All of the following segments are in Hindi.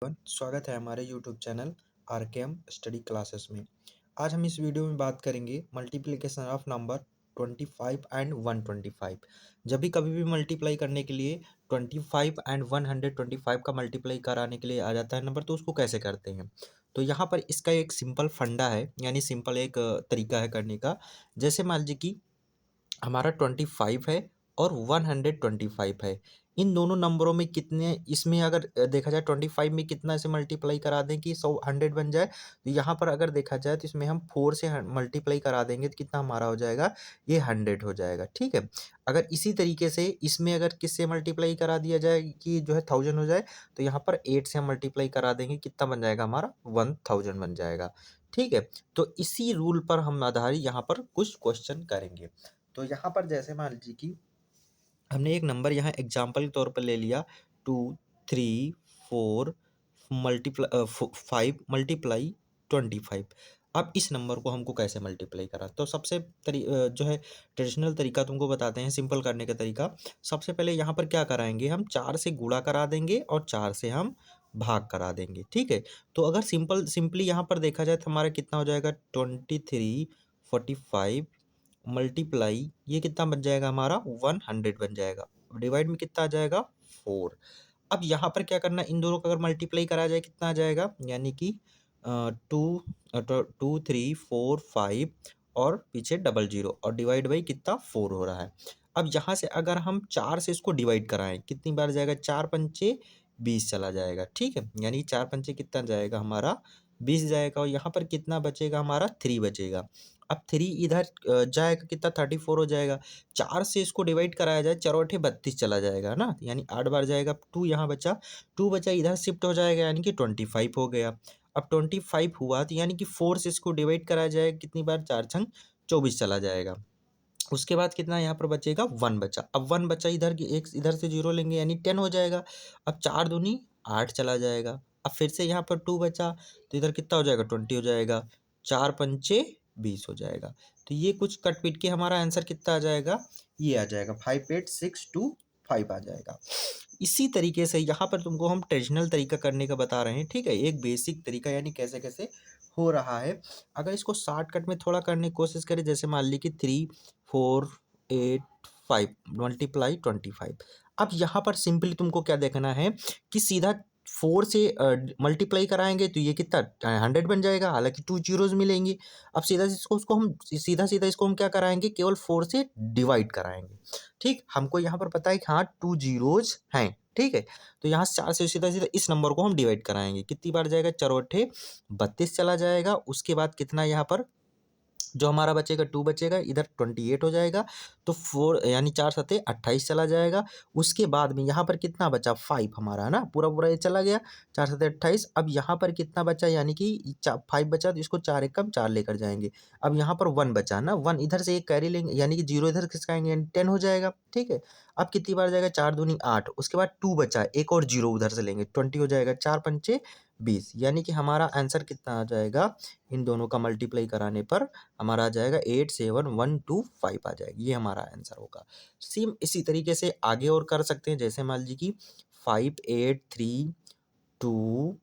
स्वागत है हमारे YouTube channel RKM study classes में। आज हम इस वीडियो में बात करेंगे मल्टीप्लिकेशन ऑफ नंबर 25 एंड 125। जब भी कभी भी मल्टीप्लाई करने के लिए 25 एंड 125 का मल्टीप्लाई कराने के लिए आ जाता है नंबर, तो उसको कैसे करते हैं। तो यहाँ पर इसका एक सिंपल फंडा है, यानी सिंपल एक तरीका है करने का। जैसे मान लीजिए कि हमारा 25 है और 125 है। इन दोनों नंबरों में कितने, इसमें अगर देखा जाए 25 में कितना से मल्टीप्लाई करा दें कि 100 बन जाए, तो यहाँ पर अगर देखा जाए तो इसमें हम 4 से मल्टीप्लाई करा देंगे तो कितना हमारा हो जाएगा, ये 100 हो जाएगा। ठीक है। अगर इसी तरीके से इसमें अगर किससे मल्टीप्लाई करा दिया जाए कि जो है 1000 हो जाए, तो यहाँ पर 8 से हम मल्टीप्लाई करा देंगे, कितना बन जाएगा हमारा 1000 बन जाएगा। ठीक है। तो इसी रूल पर हम आधारित यहाँ पर कुछ क्वेश्चन करेंगे। तो यहाँ पर जैसे मान लीजिए कि हमने एक नंबर यहाँ एग्जाम्पल के तौर पर ले लिया 2 3 4 5 मल्टीप्लाई 25। अब इस नंबर को हमको कैसे मल्टीप्लाई करा, तो सबसे जो है ट्रेडिशनल तरीका तुमको बताते हैं सिंपल करने का तरीका। सबसे पहले यहाँ पर क्या कराएंगे, हम 4 से गुणा करा देंगे और 4 से हम भाग करा देंगे। ठीक है। तो अगर सिंपली यहाँ पर देखा जाए तो हमारा कितना हो जाएगा 23 45 मल्टीप्लाई ये कितना बन जाएगा हमारा 100 बन जाएगा। डिवाइड में कितना आ जाएगा 4। अब यहाँ पर क्या करना, इन दोनों का अगर मल्टीप्लाई करा जाए कितना आ जाएगा, यानी कि 2 3 4 5 और पीछे 00 और डिवाइड बाई कितना 4 हो रहा है। अब यहाँ से अगर हम 4 से इसको डिवाइड कराएं कितनी बार जाएगा, 4 पंचे 20 चला जाएगा। ठीक है। यानी 4 पंचे कितना जाएगा हमारा 20 जाएगा, और यहाँ पर कितना बचेगा हमारा 3 बचेगा। अब 3 इधर जाएगा कितना 34 हो जाएगा। 4 से इसको डिवाइड कराया जाए, चरौठे 32 चला जाएगा ना, यानी 8 बार जाएगा। 2 यहाँ बचा, 2 बचा इधर शिफ्ट हो जाएगा, यानी कि 25 हो गया। अब 25 हुआ तो यानी कि 4 से इसको डिवाइड कराया जाएगा कितनी बार, 4 छंग 24 चला जाएगा। उसके बाद कितना यहाँ पर बचेगा 1 बचा। अब 1 बचा, इधर की एक इधर से 0 लेंगे यानी 10 हो जाएगा। अब 4 दूनी 8 चला जाएगा। अब फिर से यहाँ पर 2 बचा, तो इधर कितना हो जाएगा 20 हो जाएगा। 4 पंचे 20 हो जाएगा। तो ये कुछ कट पीट के हमारा आंसर कितना आ जाएगा, ये आ जाएगा 58625 आ जाएगा। इसी तरीके से यहाँ पर तुमको हम ट्रेडिशनल तरीका करने का बता रहे हैं। ठीक है। एक बेसिक तरीका, यानी कैसे कैसे हो रहा है। अगर इसको शॉर्टकट में थोड़ा करने की कोशिश करें, जैसे मान ली कि 3 4 8 5 मल्टीप्लाई 25। अब यहाँ पर सिंपली तुमको क्या देखना है कि सीधा 4 से मल्टीप्लाई कराएंगे तो ये कितना 100 बन जाएगा, हालांकि 2 जीरोज मिलेंगे। अब सीधा इसको उसको हम सीधा सीधा इसको हम क्या कराएंगे, केवल 4 से डिवाइड कराएंगे। ठीक, हमको यहाँ पर पता है कि हाँ 2 जीरोज हैं। ठीक है। तो यहाँ 4 से सीधा सीधा इस नंबर को हम डिवाइड कराएंगे, कितनी बार जाएगा, चरौठे 32 चला जाएगा। उसके बाद कितना यहाँ पर जो हमारा बचेगा 2 बचेगा, इधर 28 हो जाएगा। तो 4 यानी 4 सते 28 चला जाएगा। उसके बाद में यहाँ पर कितना बचा 5 हमारा, है ना, पूरा पूरा ये चला गया 4 सते 28। अब यहाँ पर कितना बचा, यानी कि 5 बचा, तो इसको 4 एक कम 4 लेकर जाएंगे। अब यहाँ पर 1 बचा ना, 1 इधर से एक कैरी लेंगे, यानी कि 0 इधर खिसकाएंगे, यानी 10 हो जाएगा। ठीक है। अब कितनी बार जाएगा, 4 दूनी 8। उसके बाद 2 बचा, एक और 0 उधर से लेंगे, 20 हो जाएगा। 4 पंचे 20, यानी कि हमारा आंसर कितना आ जाएगा, इन दोनों का मल्टीप्लाई कराने पर हमारा आ जाएगा 87125 आ जाएगी, ये हमारा आंसर होगा। सेम इसी तरीके से आगे और कर सकते हैं, जैसे मान लीजिए कि 5832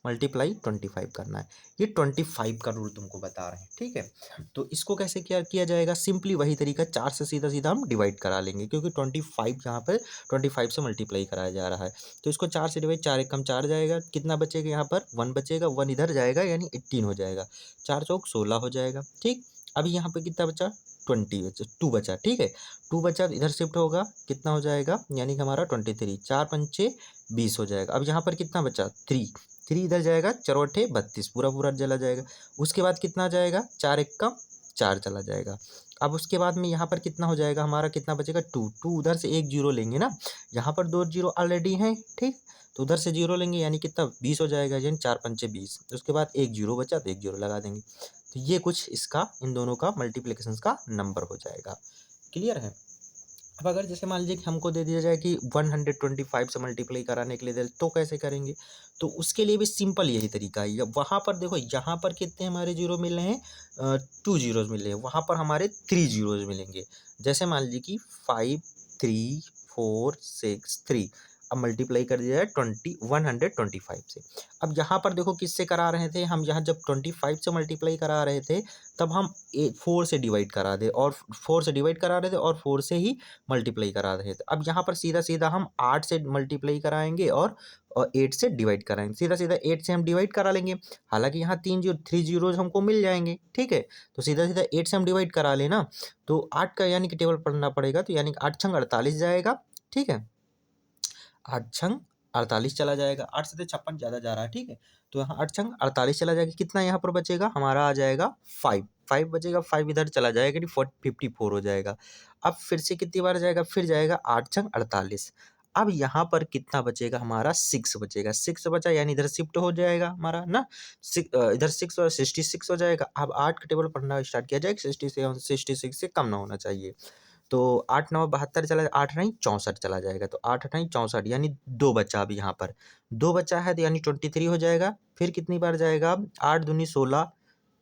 मल्टीप्लाई 25 करना है। ये 25 का रूल तुमको बता रहे हैं। ठीक है। तो इसको कैसे क्या किया जाएगा, सिंपली वही तरीका, 4 से सीधा सीधा हम डिवाइड करा लेंगे, क्योंकि 25 यहाँ पर 25 से मल्टीप्लाई कराया जा रहा है। तो इसको 4 से डिवाइड, 4 एक कम 4 जाएगा, कितना बचेगा यहाँ पर 1 बचेगा, 1 इधर जाएगा, यानी 18 हो जाएगा। 4 चौक 16 हो जाएगा। ठीक। अभी यहाँ पे कितना बचा 20 बचा, 2 बचा। ठीक है। 2 बचा, इधर शिफ्ट होगा, कितना हो जाएगा, यानी कि हमारा 23, 4 पंचे 20 हो जाएगा। अब यहाँ पर कितना बचा 3 इधर जाएगा, चरौठे 32 पूरा पूरा चला जाएगा। उसके बाद कितना जाएगा, 4 एक कम 4 चला जाएगा। अब उसके बाद में यहाँ पर कितना हो जाएगा, हमारा कितना बचेगा 2 उधर से एक जीरो लेंगे ना, यहाँ पर 2 जीरो ऑलरेडी हैं। ठीक। तो उधर से जीरो लेंगे, यानी कितना 20 हो जाएगा, यानी 4 पंचे 20। उसके बाद एक जीरो बचा, तो एक जीरो लगा देंगे। तो ये कुछ इसका इन दोनों का मल्टीप्लिकेशन का नंबर हो जाएगा। क्लियर है। अब अगर जैसे मान लीजिए कि हमको दे दिया जाए कि 125 से मल्टीप्लाई कराने के लिए दे, तो कैसे करेंगे, तो उसके लिए भी सिंपल यही तरीका है। वहाँ पर देखो, यहाँ पर कितने हमारे जीरो मिल रहे हैं, 2 जीरोज मिल रहे हैं, वहाँ पर हमारे 3 जीरोज मिलेंगे। जैसे मान लीजिए कि 5 3 4 6 3। अब मल्टीप्लाई कर दिया जाए 125 से। अब यहाँ पर देखो किससे करा रहे थे हम, यहाँ जब 25 से मल्टीप्लाई करा रहे थे तब हम 4 से डिवाइड करा दे और 4 से डिवाइड करा रहे थे और 4 से ही मल्टीप्लाई करा रहे थे। अब यहाँ पर सीधा सीधा हम 8 से मल्टीप्लाई कराएंगे और 8 से डिवाइड कराएंगे, सीधा सीधा 8 से हम डिवाइड करा लेंगे। हालांकि यहाँ 3 जीरोज हमको मिल जाएंगे, ठीक है, तो सीधा सीधा 8 से हम डिवाइड करा लेना, तो 8 का यानी कि टेबल पढ़ना पड़ेगा, तो यानी कि 8 छंग 48 जाएगा, ठीक है, 8 छंग 48 चला जाएगा, 8 से 56 ज़्यादा जा रहा है, ठीक है, तो यहाँ 8 छंग 48 चला जाएगा, कितना यहाँ पर बचेगा हमारा, आ जाएगा 5 बचेगा, 5 इधर चला जाएगा, 54 हो जाएगा। अब फिर से कितनी बार जाएगा, फिर जाएगा 8 छंग 48। अब यहाँ पर कितना बचेगा हमारा, 6 बचेगा, 6 बचा यानी इधर शिफ्ट हो जाएगा हमारा ना, इधर 6 और 66 हो जाएगा। अब 8 का टेबल पढ़ना स्टार्ट किया जाएगा, 66 से कम ना होना चाहिए, तो 8 9 72 चला, 8 नहीं 64 चला जाएगा, तो 8 नहीं 64 यानी 2 बचा, अब यहाँ पर 2 बचा है तो यानी 23 हो जाएगा। फिर कितनी बार जाएगा, अब 8 दूनी 16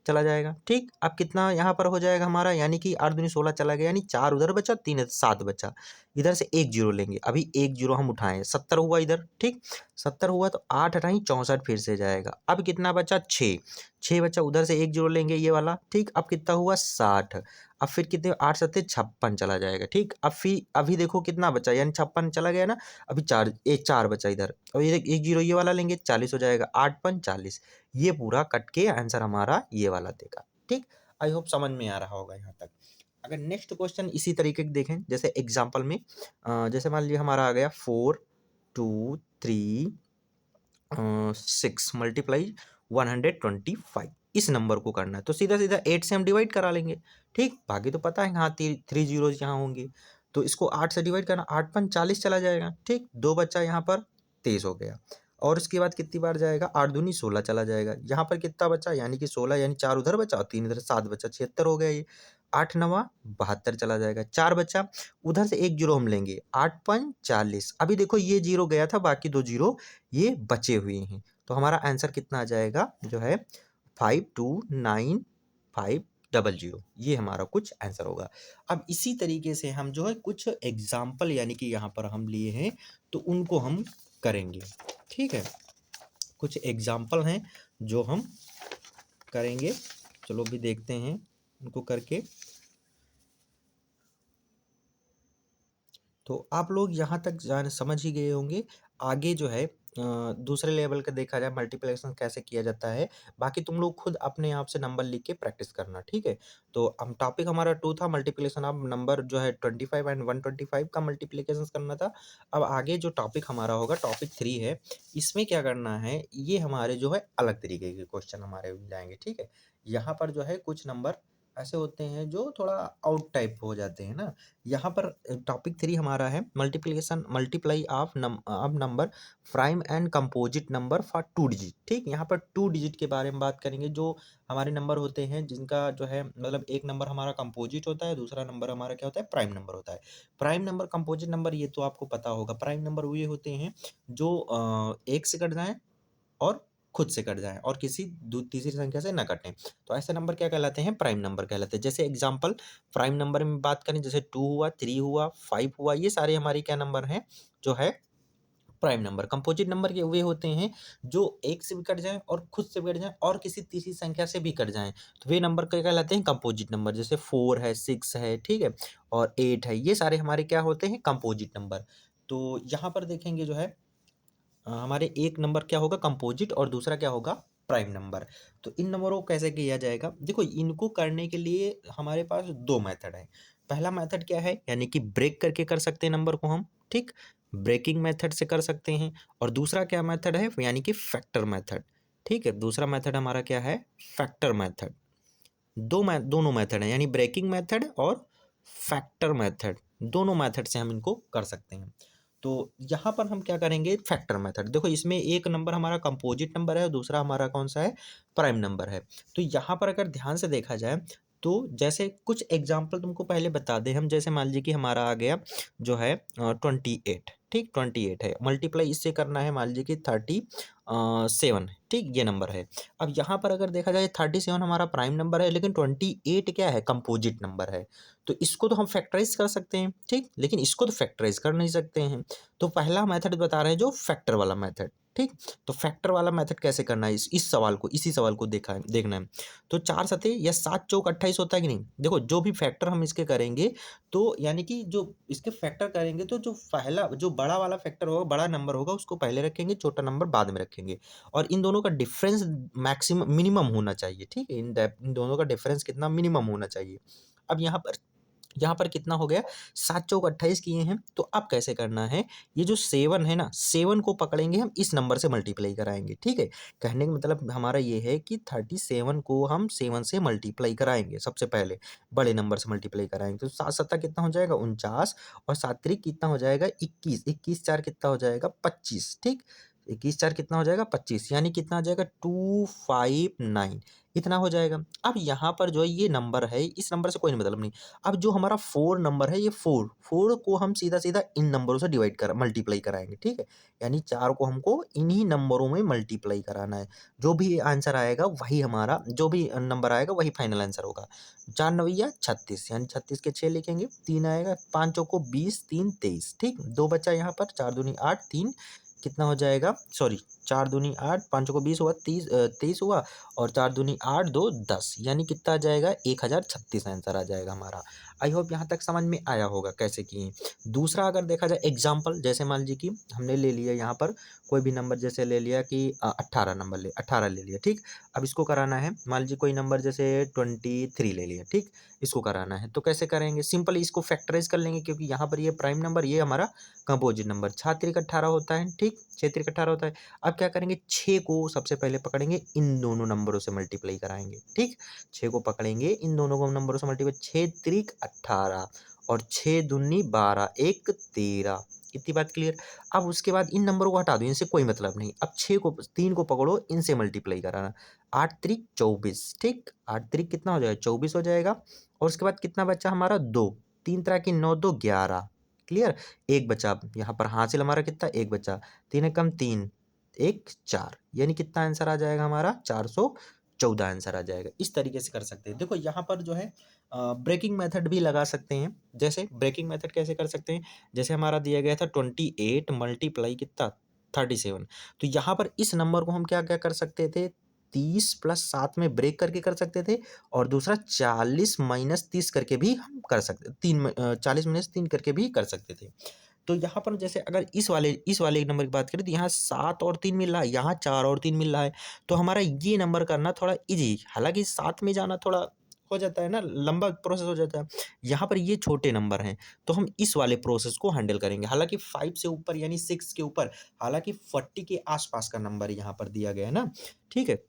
चला जाएगा, ठीक। अब कितना यहाँ पर हो जाएगा हमारा, यानी कि 8 दूनी 16 चला गया, यानी 4 उधर बचा, 3 7 बचा, इधर से 1 जीरो लेंगे, अभी 1 जीरो हम उठाएं, 70 हुआ इधर, ठीक, 70 हुआ तो 8 नहीं 64 फिर से जाएगा। अब कितना बचा, 6 बचा, उधर से 1 जीरो लेंगे ये वाला, ठीक। अब कितना हुआ, 60। अब फिर कितने, 8 7 56 चला जाएगा, ठीक। अब फिर अभी देखो कितना बचा, यानी 56 चला गया ना, अभी 4 बचा इधर, और ये 1 जीरो ये वाला लेंगे, 40 हो जाएगा, 8 5 40, ये पूरा कट के आंसर हमारा ये वाला देगा, ठीक। आई होप समझ में आ रहा होगा यहाँ तक। अगर नेक्स्ट क्वेश्चन इसी तरीके के देखें, जैसे एग्जाम्पल में जैसे मान लीजिए हमारा आ गया 4 2 3 6 मल्टीप्लाई 125, इस नंबर को करना है, तो सीधा सीधा 8 से हम डिवाइड करा लेंगे, ठीक। बाकी तो पता है, यहाँ 3 जीरोज यहाँ होंगे, तो इसको 8 से डिवाइड करना, 8 5 40 चला जाएगा, ठीक। 2 बच्चा यहाँ पर 23 हो गया, और उसके बाद कितनी बार जाएगा, 8 दूनी 16 चला जाएगा, यहाँ पर कितना बचा, यानी कि 16, यानी 4 उधर बचा और 3 इधर, 7 बचा, 76 हो गया ये। 8 9 72 चला जाएगा, 4 बचा, उधर से 1 जीरो हम लेंगे, 8 5 40, अभी देखो ये जीरो गया था, बाकी 2 जीरो ये बचे हुए हैं, तो हमारा आंसर कितना आ जाएगा, जो है 52950, ये हमारा कुछ आंसर होगा। अब इसी तरीके से हम जो है कुछ एग्जाम्पल यानी कि यहाँ पर हम लिए हैं, तो उनको हम करेंगे, ठीक है, कुछ एग्जाम्पल हैं जो हम करेंगे, चलो भी देखते हैं उनको करके। तो आप लोग यहाँ तक जान समझ ही गए होंगे, आगे जो है दूसरे लेवल का देखा जाए मल्टीप्लिकेशन कैसे किया जाता है, बाकी तुम लोग खुद अपने आप से नंबर लिख के प्रैक्टिस करना, ठीक है। तो हम टॉपिक हमारा 2 था मल्टीप्लिकेशन, अब नंबर जो है 25 एंड 125 का मल्टीप्लिकेशन करना था। अब आगे जो टॉपिक हमारा होगा टॉपिक 3 है, इसमें क्या करना है, ये हमारे जो है अलग तरीके के क्वेश्चन हमारे जाएंगे, ठीक है। यहाँ पर जो है कुछ नंबर ऐसे होते हैं जो थोड़ा आउट टाइप हो जाते हैं ना। यहाँ पर टॉपिक 3 हमारा है multiplication, multiply of number prime and composite number for 2 digit, ठीक। यहाँ पर 2 डिजिट के बारे में बात करेंगे, जो हमारे नंबर होते हैं जिनका जो है मतलब एक नंबर हमारा कंपोजिट होता है, दूसरा नंबर हमारा क्या होता है, प्राइम नंबर होता है। प्राइम नंबर, कंपोजिट नंबर ये तो आपको पता होगा, प्राइम नंबर वो ये होते हैं जो एक से कट जाएं और खुद से कट जाएं और किसी तीसरी संख्या से न कटें, तो ऐसे नंबर क्या कहलाते हैं, प्राइम नंबर कहलाते हैं। जैसे एग्जांपल प्राइम नंबर में बात करें, जैसे 2 हुआ, 3 हुआ, 5 हुआ, ये सारे हमारे क्या नंबर हैं, जो है प्राइम नंबर। कंपोजिट नंबर के वे होते हैं जो एक से भी कट जाएं और खुद से भी कट जाएं और किसी तीसरी संख्या से भी कट जाएं, तो वे नंबर क्या कहलाते हैं, कंपोजिट नंबर। जैसे 4 है, 6 है, ठीक है, और 8 है, ये सारे हमारे क्या होते हैं, कंपोजिट नंबर। तो यहाँ पर देखेंगे जो है हमारे एक नंबर क्या होगा, कंपोजिट, और दूसरा क्या होगा, प्राइम नंबर। तो इन नंबरों को कैसे किया जाएगा, देखो इनको करने के लिए हमारे पास 2 मेथड है। पहला मेथड क्या है, यानी कि ब्रेक करके कर सकते हैं नंबर को हम, ठीक, ब्रेकिंग मेथड से कर सकते हैं। और दूसरा क्या मेथड है, यानी कि फैक्टर मेथड, ठीक है। दूसरा मेथड हमारा क्या है, फैक्टर मेथड। दोनों मेथड हैं, यानी ब्रेकिंग मेथड और फैक्टर मेथड, दोनों मेथड से हम इनको कर सकते हैं। तो यहाँ पर हम क्या करेंगे, फैक्टर मेथड। देखो इसमें एक नंबर हमारा कंपोजिट नंबर है और दूसरा हमारा कौन सा है, प्राइम नंबर है। तो यहाँ पर अगर ध्यान से देखा जाए तो जैसे कुछ एग्जांपल तुमको पहले बता दें हम, जैसे मान लीजिए कि हमारा आ गया जो है 28, ठीक 28 है, मल्टीप्लाई इससे करना है मान लीजिए कि 37, ठीक ये नंबर है। अब यहाँ पर अगर देखा जाए 37 हमारा प्राइम नंबर है, लेकिन 28 क्या है, कंपोजिट नंबर है। तो इसको तो हम फैक्टराइज कर सकते हैं, ठीक, लेकिन इसको तो फैक्टराइज कर नहीं सकते हैं। तो पहला मेथड बता रहे हैं जो फैक्टर वाला मेथड, ठीक। तो फैक्टर वाला मेथड कैसे करना है, इस सवाल को, इसी सवाल को देखना है। तो 4 सते या 7 चौक 28 होता है कि नहीं। देखो जो भी फैक्टर हम इसके करेंगे, तो यानी कि जो इसके फैक्टर करेंगे, तो जो पहला जो बड़ा वाला फैक्टर होगा, बड़ा नंबर होगा, उसको पहले रखेंगे, छोटा नंबर बाद में रखेंगे। और इन दोनों का डिफरेंस मैक्सिमम मिनिमम होना चाहिए, ठीक है। इन दोनों का डिफरेंस कितना, मिनिमम होना चाहिए। अब यहाँ पर कितना हो गया, 7 चौक 28 किए हैं। तो अब कैसे करना है, ये जो 7 है ना, 7 को पकड़ेंगे हम, इस नंबर से मल्टीप्लाई कराएंगे, ठीक है। कहने का मतलब हमारा ये है कि 37 को हम 7 से मल्टीप्लाई कराएंगे, सबसे पहले बड़े नंबर से मल्टीप्लाई कराएंगे। तो 7 सत्ता कितना हो जाएगा, 49, और 7 त्रिक कितना हो जाएगा, 21, 21 4 कितना हो जाएगा, 25, ठीक। 21 4 कितना हो जाएगा, 25, यानी कितना हो जाएगा, 259, इतना हो जाएगा। अब यहाँ पर जो है ये नंबर है, इस नंबर से कोई मतलब नहीं। अब जो हमारा 4 नंबर है, ये 4 को हम सीधा-सीधा इन नंबरों से मल्टीप्लाई कराएँगे, ठीक है? यानी 4 को हमको इन्हीं नंबरों में मल्टीप्लाई कराना है। जो भी आंसर आएगा वही हमारा, जो भी नंबर आएगा वही फाइनल आंसर होगा। 4 नवैया 36, यानी 36 के 6 लिखेंगे, 3 आएगा, 5 चौको 20, 3 23, ठीक? 2 बचा यहाँ पर, 4 दूनी 8, 3 कितना हो जाएगा, सॉरी 4 दूनी 8, 5 चौको 20 हुआ, 23 हुआ, और 4 दूनी 8, 2 10, यानी कितना आ जाएगा, 1036 आंसर आ जाएगा हमारा। आई होप यहाँ तक समझ में आया होगा कैसे किए। दूसरा अगर देखा जाए एग्जाम्पल, जैसे मान लीजिए कि हमने ले लिया यहाँ पर कोई भी नंबर, जैसे ले लिया कि 18 नंबर 18 ले लिया, ठीक। अब इसको कराना है, मान लीजिए कोई नंबर जैसे 23 ले लिया, ठीक। इसको कराना है तो कैसे करेंगे, सिंपल इसको फैक्टराइज कर लेंगे, क्योंकि यहाँ पर ये प्राइम नंबर, ये हमारा कंपोजिट नंबर, 6 त्रिक 18 होता है, ठीक, 6 त्रिक 18 होता है। अब क्या करेंगे, 6 को सबसे पहले पकड़ेंगे, इन दोनों नंबरों से मल्टीप्लाई कराएंगे, ठीक। 6 को पकड़ेंगे, इन दोनों को नंबरों से मल्टीप्लाई, 6 त्रिक 18 और 6 दूनी 12, 1 13, इतनी बात क्लियर। अब उसके बाद इन नंबरों को हटा दो, इनसे कोई मतलब नहीं। अब 6 को, 3 को पकड़ो, इनसे मल्टीप्लाई कराना, 8 त्रिक 24, ठीक, 8 त्रिक कितना हो जाएगा, 24 हो जाएगा। और उसके बाद कितना बचा हमारा, 2, 3 तरह की 9 2 11, क्लियर। एक बचा यहाँ पर, हासिल हमारा कितना, एक बचा, 3 एकम 3, 1 4, यानी कितना आंसर आ जाएगा हमारा, 414 आंसर आ जाएगा। इस तरीके से कर सकते हैं। देखो यहाँ पर जो है ब्रेकिंग मेथड भी लगा सकते हैं। जैसे ब्रेकिंग मेथड कैसे कर सकते हैं, जैसे हमारा दिया गया था 28 मल्टीप्लाई कितना, 37। तो यहाँ पर इस नंबर को हम क्या क्या कर सकते थे, 30 प्लस 7 में ब्रेक करके कर सकते थे, और दूसरा 40 माइनस 30 करके भी हम कर सकते, 40 माइनस 3 करके भी कर सकते थे। तो यहाँ पर जैसे अगर इस वाले नंबर की बात करें, तो यहाँ 7 और 3 मिल रहा है, यहाँ 4 और 3 मिल रहा है। तो हमारा ये नंबर करना थोड़ा ईजी, हालांकि 7 में जाना थोड़ा हो जाता है ना, लंबा प्रोसेस हो जाता है। यहाँ पर ये छोटे नंबर हैं, तो हम इस वाले प्रोसेस को हैंडल करेंगे। हालांकि 5 से ऊपर यानी 6 के ऊपर, हालांकि 40 के आसपास का नंबर यहाँ पर दिया गया है ना, ठीक है।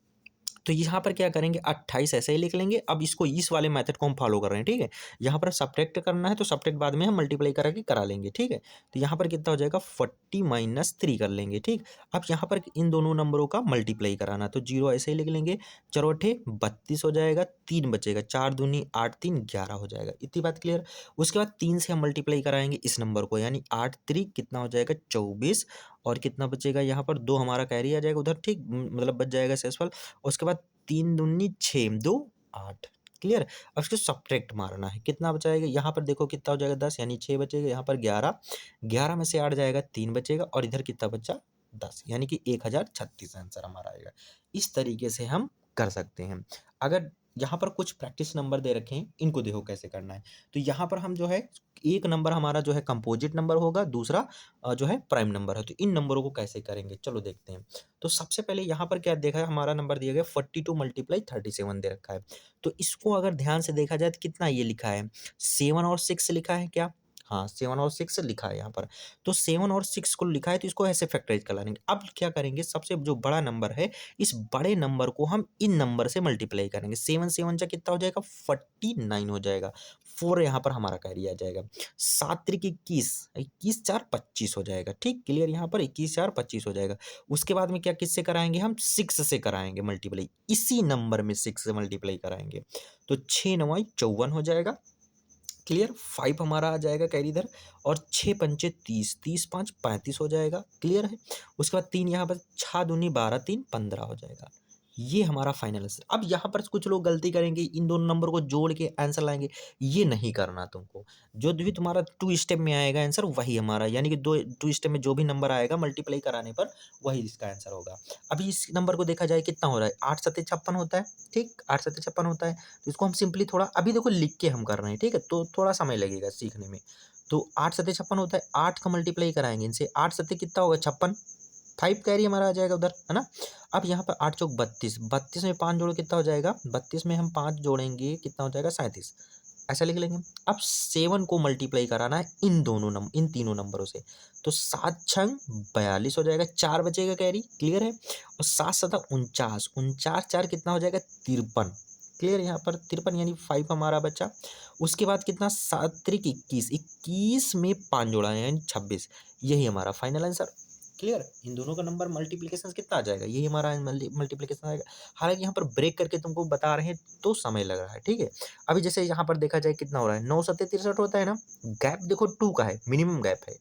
तो यहाँ पर क्या करेंगे, 28 ऐसे ही लिख लेंगे। अब इसको, इस वाले मेथड को हम फॉलो कर रहे हैं, ठीक है। यहाँ पर सब्ट्रैक्ट करना है, तो सब्ट्रैक्ट बाद में हम मल्टीप्लाई करके करा लेंगे, ठीक है। तो यहाँ पर कितना हो जाएगा, 40 माइनस 3 कर लेंगे, ठीक। अब यहाँ पर इन दोनों नंबरों का मल्टीप्लाई कराना, तो 0 ऐसे ही लिख लेंगे, चौरोठे 32 हो जाएगा, 3 बचेगा, 4 दूनी 8 3 11 हो जाएगा, इतनी बात क्लियर। उसके बाद 3 से हम मल्टीप्लाई कराएंगे इस नंबर को, यानी 8 3 कितना हो जाएगा, 24, और कितना बचेगा यहाँ पर, 2 हमारा कैरी आ जाएगा उधर, ठीक, मतलब बच जाएगा शेषफल। उसके बाद 3 दूनी 6 2 8, क्लियर। अब इसको सब्ट्रैक्ट मारना है, कितना बचाएगा, यहाँ पर देखो कितना हो जाएगा, 10, यानी 6 बचेगा, यहाँ पर 11, 11 में से 8 जाएगा, 3 बचेगा, और इधर कितना बचा, 10, यानी कि 1036 आंसर हमारा आएगा। इस तरीके से हम कर सकते हैं। अगर यहाँ पर कुछ प्रैक्टिस नंबर दे रखे हैं, इनको देखो कैसे करना है। तो यहाँ पर हम जो है, एक नंबर हमारा जो है कंपोजिट नंबर होगा, दूसरा जो है प्राइम नंबर है। तो इन नंबरों को कैसे करेंगे, चलो देखते हैं। तो सबसे पहले यहाँ पर क्या देखा है, हमारा नंबर दिया गया 42 मल्टीप्लाई 37 दे रखा है। तो इसको अगर ध्यान से देखा जाए तो कितना ये लिखा है, 7 और 6 लिखा है क्या, हाँ 7 और 6 लिखा है यहाँ पर। तो 7 और 6 को लिखा है तो इसको ऐसे फैक्टराइज कर लेंगे। अब क्या करेंगे, सबसे जो बड़ा नंबर है इस बड़े नंबर को हम इन नंबर से मल्टीप्लाई करेंगे। 7 7 जा कितना हो जाएगा 49 हो जाएगा। 4 यहाँ पर हमारा कैरी आ जाएगा। 7 त्रिक 21, 21 4 25 हो जाएगा। ठीक क्लियर, यहाँ पर 21 4 25 हो जाएगा। उसके बाद में क्या किससे कराएंगे, हम 6 से कराएंगे मल्टीप्लाई, इसी नंबर में 6 से मल्टीप्लाई कराएंगे। तो 6 9 54 हो जाएगा। क्लियर, 5 हमारा आ जाएगा कैरी इधर, और 6 पंचे 30, 30 5 35 हो जाएगा। क्लियर है। उसके बाद 3 यहाँ पर 6 दूनी 12, 3 15 हो जाएगा। ये हमारा फाइनल आंसर। अब यहाँ पर कुछ लोग गलती करेंगे, इन दोनों नंबर को जोड़ के आंसर लाएंगे। ये नहीं करना तुमको। जो भी तुम्हारा 2 स्टेप में आएगा आंसर वही हमारा, यानी कि 2 स्टेप में जो भी नंबर आएगा मल्टीप्लाई कराने पर वही इसका आंसर होगा। अभी इस नंबर को देखा जाए कितना हो रहा है, 8 7 56 होता है। ठीक, 8 7 56 होता है। तो इसको हम सिंपली थोड़ा अभी देखो लिख के हम कर रहे हैं, ठीक है, तो थोड़ा समय लगेगा सीखने में। तो 8 7 56 होता है, 8 का मल्टीप्लाई कराएंगे इनसे, 8 7 कितना होगा 56, 5 कैरी हमारा आ जाएगा उधर, है ना। अब यहाँ पर 8 चौक 32, 32 में 5 जोड़ो कितना हो जाएगा, 32 में हम 5 जोड़ेंगे कितना हो जाएगा 37, ऐसा लिख लेंगे। अब 7 को मल्टीप्लाई कराना है इन तीनों नंबरों से। तो 7 छंग 42 हो जाएगा, 4 बचेगा कैरी। क्लियर है। और 7 7 49, 49 4 कितना हो जाएगा 53। क्लियर, यहाँ पर 53 यानी 5 हमारा बचा। उसके बाद कितना 7 त्रिक 21, 21 में 5 जोड़ा है यानी 26। यही हमारा फाइनल आंसर। क्लियर, इन दोनों का नंबर मल्टीप्लिकेशन कितना आ जाएगा, यही हमारा मल्टीप्लिकेशन आएगा। हालांकि यहाँ पर ब्रेक करके तुमको बता रहे हैं तो समय लग रहा है, ठीक है। अभी जैसे यहाँ पर देखा जाए कितना हो रहा है, 9 7 63 होता है ना, गैप देखो 2 का है, मिनिमम गैप है।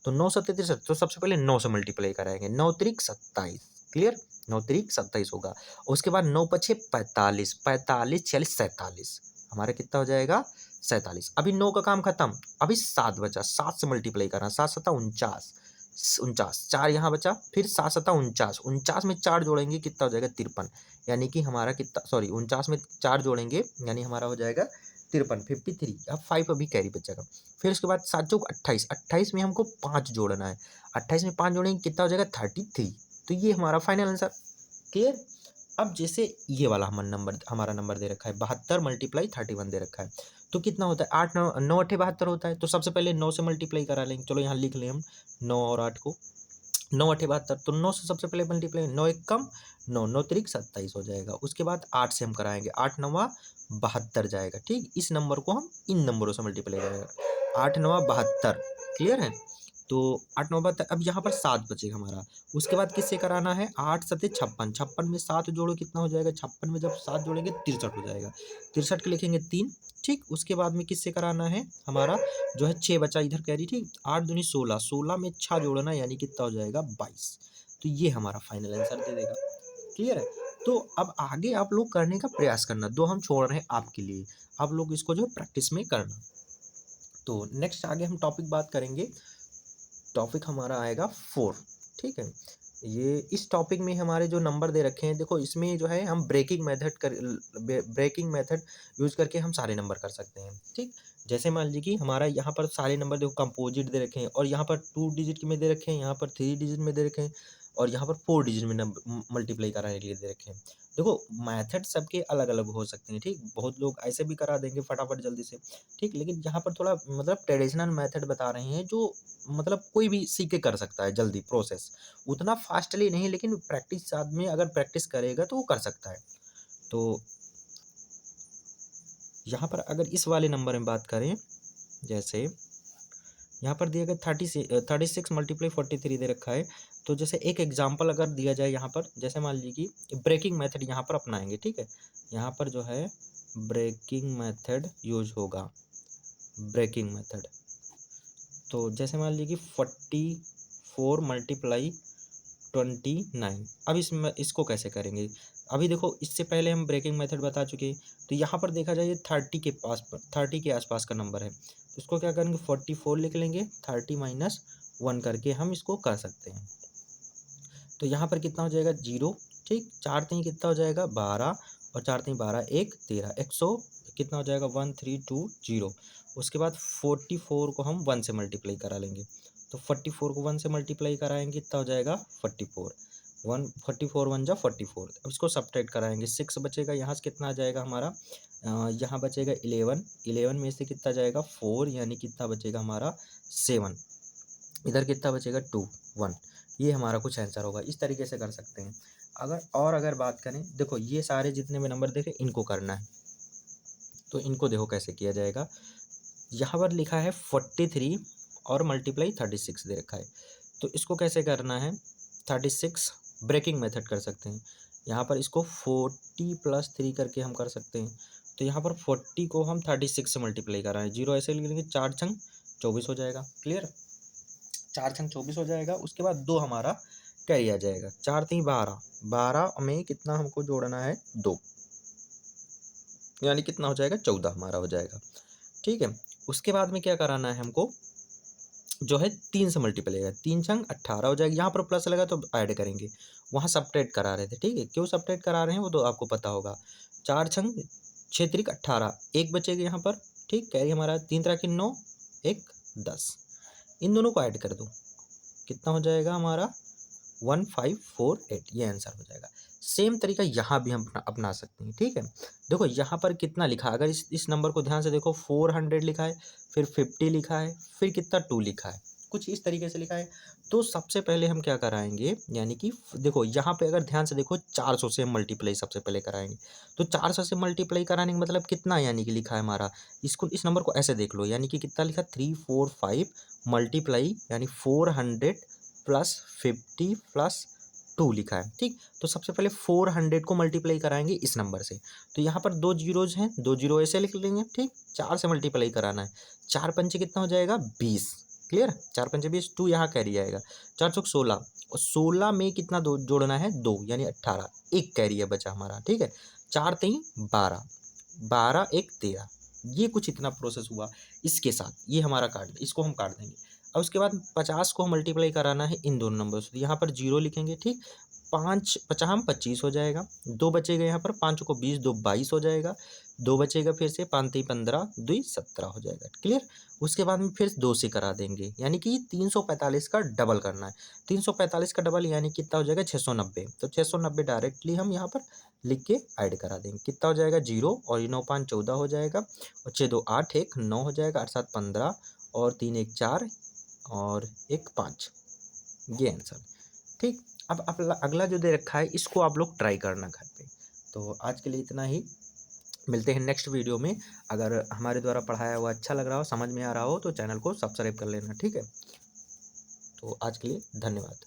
तो 9 7 63, तो सबसे पहले 9 से मल्टीप्लाई कराएंगे, 9 त्रिक 27। क्लियर, 9 त्रिक 27 होगा। उसके बाद 9 पछे 45, 45 46 47, हमारा कितना हो जाएगा 47। अभी 9 का काम खत्म, अभी 7 बचा, 7 से मल्टीप्लाई करना, 7 7 49, 49 4 यहाँ बचा, फिर 7 7 49, 49 में 4 जोड़ेंगे कितना हो जाएगा 53, यानी कि हमारा कितना, सॉरी 49 में 4 जोड़ेंगे यानी हमारा हो जाएगा 53, 53। अब 5 अभी कैरी बचेगा। फिर उसके बाद 7 चौक 28, 28 में हमको 5 जोड़ना है, 28 में 5 जोड़ेंगे कितना हो जाएगा 33। तो ये हमारा फाइनल आंसर। क्लियर। अब जैसे ये वाला हमारा नंबर दे रखा है 72 मल्टीप्लाई 31 दे रखा है, तो कितना होता है 8 9 9 8 72 होता है। तो सबसे पहले 9 से मल्टीप्लाई करा लेंगे, चलो यहाँ लिख लें हम 9 और 8 को, 9 8 72, तो 9 से सबसे पहले मल्टीप्लाई, 9 एक कम 9, 9 त्रिक 27 हो जाएगा। उसके बाद 8 से हम कराएंगे, 8 9 72 जाएगा। ठीक, इस नंबर को हम इन नंबरों से मल्टीप्लाई करेंगे, 8 9 72। क्लियर है। तो 8 9 72, अब यहाँ पर 7 बचेगा हमारा। उसके बाद किससे कराना है, 8 7 56, 56 में 7 जोड़ो कितना हो जाएगा, 56 में जब 7 जोड़ेंगे 63 हो जाएगा, 63 के लिखेंगे 3। ठीक, उसके बाद में किससे कराना है, हमारा जो है 6 बचा इधर कैरी। ठीक, 8 दूनी 16, 16 में 6 जोड़ना यानी कितना हो जाएगा 22। तो ये हमारा फाइनल आंसर दे देगा। क्लियर है। तो अब आगे आप लोग करने का प्रयास करना, दो हम छोड़ रहे हैं आपके लिए, आप लोग इसको जो है प्रैक्टिस में करना। तो नेक्स्ट आगे हम टॉपिक बात करेंगे, टॉपिक हमारा आएगा 4। ठीक है, ये इस टॉपिक में हमारे जो नंबर दे रखे हैं, देखो इसमें जो है हम ब्रेकिंग मेथड यूज करके हम सारे नंबर कर सकते हैं। ठीक, जैसे मान लीजिए कि हमारा यहाँ पर सारे नंबर देखो कंपोजिट दे रखे हैं, और यहाँ पर 2 डिजिट में दे रखे हैं, यहाँ पर 3 डिजिट में दे रखे हैं, और यहाँ पर 4 डिजिट में मल्टीप्लाई कराने के लिए दे रखे हैं। देखो मेथड सबके अलग अलग हो सकते हैं। ठीक, बहुत लोग ऐसे भी करा देंगे फटाफट जल्दी से। ठीक, लेकिन यहाँ पर थोड़ा मतलब ट्रेडिशनल मेथड बता रहे हैं जो मतलब कोई भी सीख के कर सकता है जल्दी, प्रोसेस उतना फास्टली नहीं, लेकिन प्रैक्टिस आदमी अगर प्रैक्टिस करेगा तो वो कर सकता है। तो यहाँ पर अगर इस वाले नंबर में बात करें, जैसे यहाँ पर दिया गया 36 मल्टीप्लाई 43 दे रखा है। तो जैसे एक एग्जांपल अगर दिया जाए यहाँ पर, जैसे मान लीजिए कि ब्रेकिंग मेथड यहाँ पर अपनाएंगे। ठीक है, यहाँ पर जो है ब्रेकिंग मेथड यूज होगा, ब्रेकिंग मेथड। तो जैसे मान लीजिए कि 44 मल्टीप्लाई 29। अब इसको कैसे करेंगे, अभी देखो इससे पहले हम ब्रेकिंग मेथड बता चुके हैं। तो यहाँ पर देखा जाए 30 के आसपास का नंबर है, तो इसको क्या करेंगे 44 लिख लेंगे, 30 माइनस 1 करके हम इसको कर सकते हैं। तो यहाँ पर कितना हो जाएगा 0। ठीक, 4 3 कितना हो जाएगा 12, और 4 3 12 1 13, 100 कितना हो जाएगा 1320। उसके बाद 44 को हम 1 से मल्टीप्लाई करा लेंगे, तो 44 को 1 से मल्टीप्लाई कराएंगे कितना हो जाएगा 44। 144 वन जा 44। अब इसको सब्ट्रैक्ट कराएंगे, 6 बचेगा, यहाँ से कितना आ जाएगा हमारा, यहाँ बचेगा 11, 11 में से कितना जाएगा 4, यानी कितना बचेगा हमारा 7, इधर कितना बचेगा 2 1। ये हमारा कुछ आंसर होगा। इस तरीके से कर सकते हैं। अगर बात करें, देखो ये सारे जितने भी नंबर देखे इनको करना है, तो इनको देखो कैसे किया जाएगा। यहाँ पर लिखा है 43 और मल्टीप्लाई 36 दे रखा है, तो इसको कैसे करना है, 36 ब्रेकिंग मेथड कर सकते हैं। यहाँ पर इसको 40 + 3 करके हम कर सकते हैं। तो यहाँ पर 40 को हम 36 से मल्टीप्लाई कर रहे हैं, 0 ऐसे लिख लेंगे, 4 छंग 24 हो जाएगा। क्लियर, 4 छंग 24 हो जाएगा। उसके बाद 2 हमारा कैरी आ जाएगा, 4 3 12, 12 में कितना हमको जोड़ना है 2, यानी कितना हो जाएगा 14 हमारा हो जाएगा। ठीक है, उसके बाद में क्या कराना है हमको, जो है 3 से मल्टीप्लाई है, 3 छंग 18 हो जाएगी। यहाँ पर प्लस लगा तो ऐड करेंगे, वहाँ सब्ट्रैक्ट करा रहे थे। ठीक है, क्यों सब्ट्रैक्ट करा रहे हैं वो तो आपको पता होगा। 4 छंग 6 त्रिक 18, एक बचेगा यहाँ पर। ठीक, कैरी हमारा 3 त्रिक 9, 1 10, इन दोनों को ऐड कर दो, कितना हो जाएगा हमारा 1548, ये आंसर हो जाएगा। सेम तरीका यहाँ भी हम अपना सकते हैं। ठीक है, देखो यहाँ पर कितना लिखा है, अगर इस नंबर को ध्यान से देखो, 400 लिखा है, फिर 50 लिखा है, फिर कितना 2 लिखा है, कुछ इस तरीके से लिखा है। तो सबसे पहले हम क्या कराएंगे, यानी कि देखो यहाँ पे अगर ध्यान से देखो 400 से हम मल्टीप्लाई सबसे पहले कराएंगे। तो 400 से मल्टीप्लाई कराने का मतलब कितना, यानी कि लिखा है हमारा, इस नंबर को ऐसे देख लो, यानी कि कितना लिखा 345 मल्टीप्लाई, यानी 400 + 50 + 2 लिखा है। ठीक, तो सबसे पहले 400 को मल्टीप्लाई कराएंगे इस नंबर से। तो यहाँ पर 2 जीरोज हैं, 2 जीरो ऐसे लिख लेंगे। ठीक, 4 से मल्टीप्लाई कराना है, 4 पंचे कितना हो जाएगा 20। क्लियर, 4 पंचे 20, 2 यहाँ कैरी आएगा, 4 चौक 16, और 16 में कितना जोड़ना है 2, यानी 18, एक कैरी है बचा हमारा। ठीक है, 4 3 12, 12 1 13, ये कुछ इतना प्रोसेस हुआ। इसके साथ ये हमारा इसको हम काट देंगे। और उसके बाद 50 को मल्टीप्लाई कराना है इन दोनों नंबर से, यहाँ पर 0 लिखेंगे। ठीक, 5 50 25 हो जाएगा, 2 बचेगा यहाँ पर, 5 को 20, 2 22 हो जाएगा, 2 बचेगा फिर से, 5 3 15, 2 17 हो जाएगा। क्लियर, उसके बाद में फिर 2 से करा देंगे, यानी कि 345 का डबल करना है। 345 का डबल यानी कितना हो जाएगा 690, तो 690 डायरेक्टली हम यहाँ पर लिख के ऐड करा देंगे, कितना हो जाएगा 0, और ये 9 5 14 हो जाएगा, और 6 2 8 1 9 हो जाएगा, 8 7 15, और 3 1 4, और 1 5, ये आंसर। ठीक, अब अगला जो दे रखा है इसको आप लोग ट्राई करना घर पे। तो आज के लिए इतना ही, मिलते हैं नेक्स्ट वीडियो में। अगर हमारे द्वारा पढ़ाया हुआ अच्छा लग रहा हो, समझ में आ रहा हो, तो चैनल को सब्सक्राइब कर लेना। ठीक है, तो आज के लिए धन्यवाद।